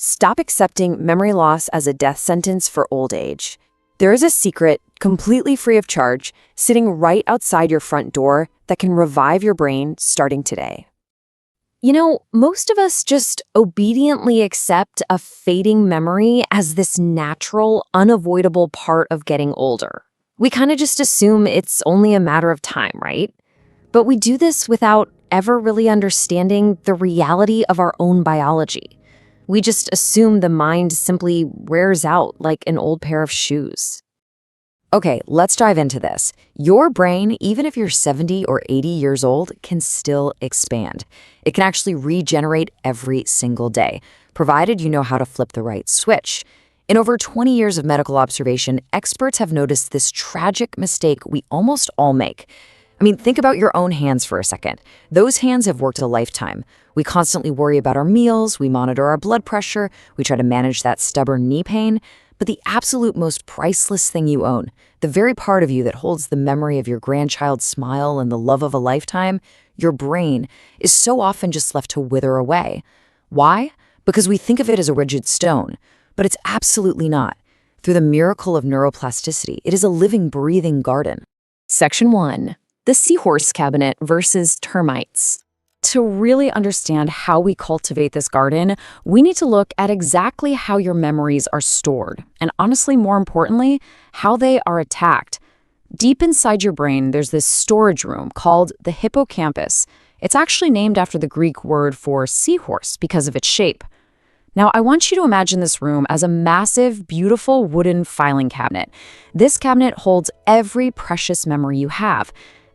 Stop accepting memory loss as a death sentence for old age. There is a secret, completely free of charge, sitting right outside your front door that can revive your brain starting today. Most of us just obediently accept a fading memory as this natural, unavoidable part of getting older. We kind of just assume it's only a matter of time, right? But we do this without ever really understanding the reality of our own biology. We just assume the mind simply wears out like an old pair of shoes. Okay, let's dive into this. Your brain, even if you're 70 or 80 years old, can still expand. It can actually regenerate every single day, provided you know how to flip the right switch. In over 20 years of medical observation, experts have noticed this tragic mistake we almost all make. Think about your own hands for a second. Those hands have worked a lifetime. We constantly worry about our meals, we monitor our blood pressure, we try to manage that stubborn knee pain. But the absolute most priceless thing you own, the very part of you that holds the memory of your grandchild's smile and the love of a lifetime, your brain, is so often just left to wither away. Why? Because we think of it as a rigid stone, but it's absolutely not. Through the miracle of neuroplasticity, it is a living, breathing garden. Section 1. The Seahorse Cabinet versus termites. To really understand how we cultivate this garden, we need to look at exactly how your memories are stored, and honestly, more importantly, how they are attacked. Deep inside your brain, there's this storage room called the hippocampus. It's actually named after the Greek word for seahorse because of its shape. Now, I want you to imagine this room as a massive, beautiful wooden filing cabinet. This cabinet holds every precious memory you have.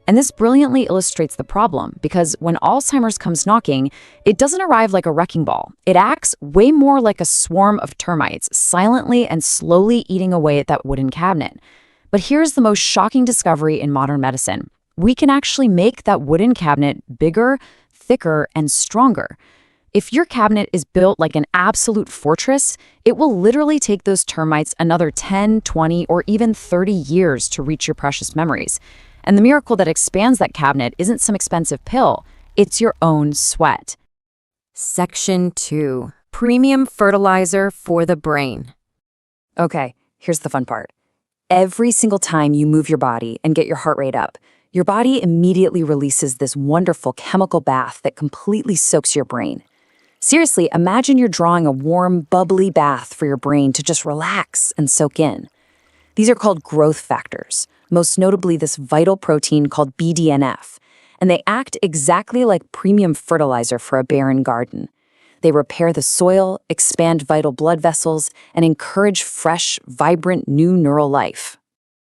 And this brilliantly illustrates the problem, because when Alzheimer's comes knocking, it doesn't arrive like a wrecking ball. It acts way more like a swarm of termites, silently and slowly eating away at that wooden cabinet. But here's the most shocking discovery in modern medicine. We can actually make that wooden cabinet bigger, thicker, and stronger. If your cabinet is built like an absolute fortress, it will literally take those termites another 10, 20, or even 30 years to reach your precious memories. And the miracle that expands that cabinet isn't some expensive pill, it's your own sweat. Section 2. Premium fertilizer for the brain. Okay, here's the fun part. Every single time you move your body and get your heart rate up, your body immediately releases this wonderful chemical bath that completely soaks your brain. Seriously, imagine you're drawing a warm, bubbly bath for your brain to just relax and soak in. These are called growth factors, most notably this vital protein called BDNF, and they act exactly like premium fertilizer for a barren garden. They repair the soil, expand vital blood vessels, and encourage fresh, vibrant, new neural life.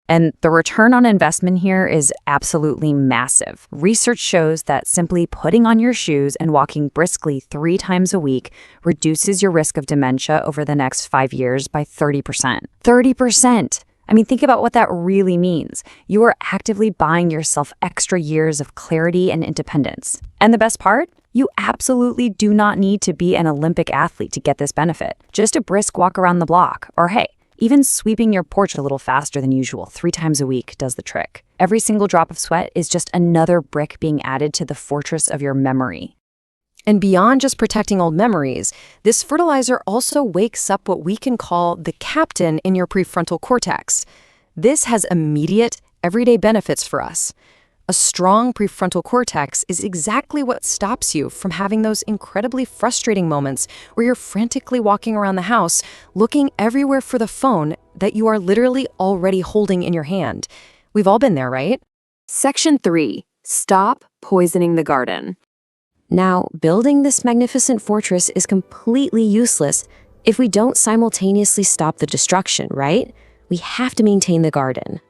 And the return on investment here is absolutely massive. Research shows that simply putting on your shoes and walking briskly 3 times a week reduces your risk of dementia over the next 5 years by 30%. 30%! Think about what that really means. You are actively buying yourself extra years of clarity and independence. And the best part? You absolutely do not need to be an Olympic athlete to get this benefit. Just a brisk walk around the block, or hey, even sweeping your porch a little faster than usual 3 times a week does the trick. Every single drop of sweat is just another brick being added to the fortress of your memory. And beyond just protecting old memories, this fertilizer also wakes up what we can call the captain in your prefrontal cortex. This has immediate, everyday benefits for us. A strong prefrontal cortex is exactly what stops you from having those incredibly frustrating moments where you're frantically walking around the house, looking everywhere for the phone that you are literally already holding in your hand. We've all been there, right? Section 3. Stop poisoning the garden. Now, building this magnificent fortress is completely useless if we don't simultaneously stop the destruction, right? We have to maintain the garden.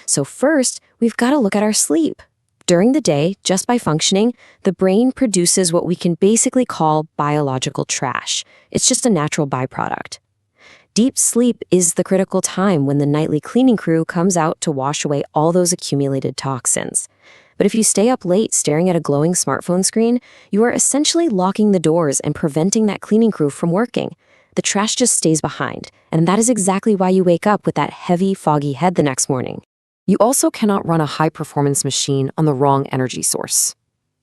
So first, we've got to look at our sleep. During the day, just by functioning, the brain produces what we can basically call biological trash. It's just a natural byproduct. Deep sleep is the critical time when the nightly cleaning crew comes out to wash away all those accumulated toxins. But if you stay up late staring at a glowing smartphone screen, you are essentially locking the doors and preventing that cleaning crew from working. The trash just stays behind, and that is exactly why you wake up with that heavy, foggy head the next morning. You also cannot run a high-performance machine on the wrong energy source.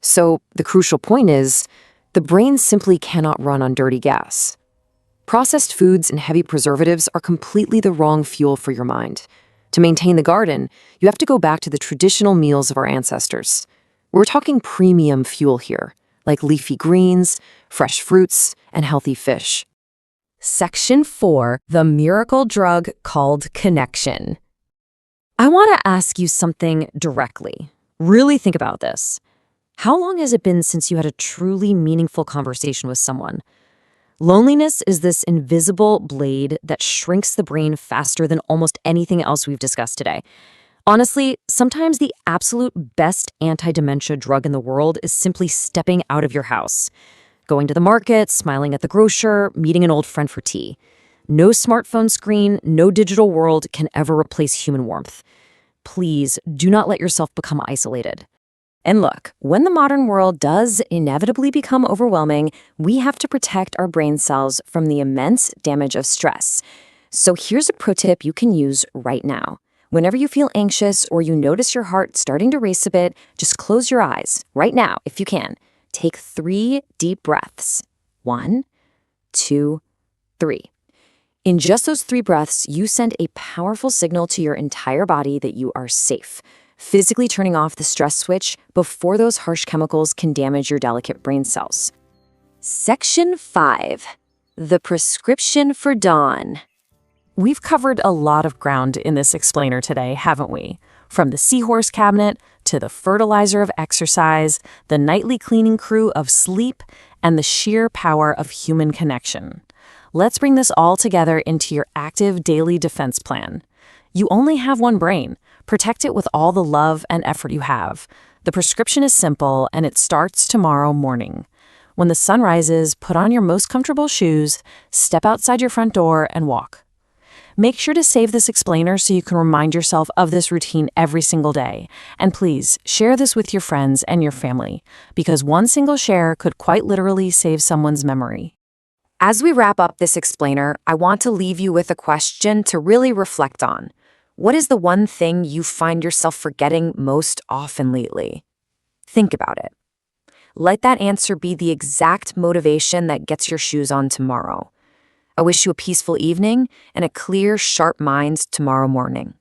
So the crucial point is, the brain simply cannot run on dirty gas. Processed foods and heavy preservatives are completely the wrong fuel for your mind. To maintain the garden, you have to go back to the traditional meals of our ancestors. We're talking premium fuel here, like leafy greens, fresh fruits, and healthy fish. Section 4, the miracle drug called connection. I want to ask you something directly. Really think about this. How long has it been since you had a truly meaningful conversation with someone? Loneliness is this invisible blade that shrinks the brain faster than almost anything else we've discussed today. Honestly, sometimes the absolute best anti-dementia drug in the world is simply stepping out of your house. Going to the market, smiling at the grocer, meeting an old friend for tea. No smartphone screen, no digital world can ever replace human warmth. Please do not let yourself become isolated. And look, when the modern world does inevitably become overwhelming, we have to protect our brain cells from the immense damage of stress. So here's a pro tip you can use right now. Whenever you feel anxious or you notice your heart starting to race a bit, just close your eyes right now if you can. Take 3 deep breaths. 1, 2, 3. In just those 3 breaths, you send a powerful signal to your entire body that you are safe, physically turning off the stress switch before those harsh chemicals can damage your delicate brain cells. Section 5. The prescription for dawn. We've covered a lot of ground in this explainer today, haven't we? From the Seahorse Cabinet to the fertilizer of exercise, the nightly cleaning crew of sleep, and the sheer power of human connection. Let's bring this all together into your active daily defense plan. You only have one brain. Protect it with all the love and effort you have. The prescription is simple, and it starts tomorrow morning. When the sun rises, put on your most comfortable shoes, step outside your front door, and walk. Make sure to save this explainer so you can remind yourself of this routine every single day. And please, share this with your friends and your family, because one single share could quite literally save someone's memory. As we wrap up this explainer, I want to leave you with a question to really reflect on. What is the one thing you find yourself forgetting most often lately? Think about it. Let that answer be the exact motivation that gets your shoes on tomorrow. I wish you a peaceful evening and a clear, sharp mind tomorrow morning.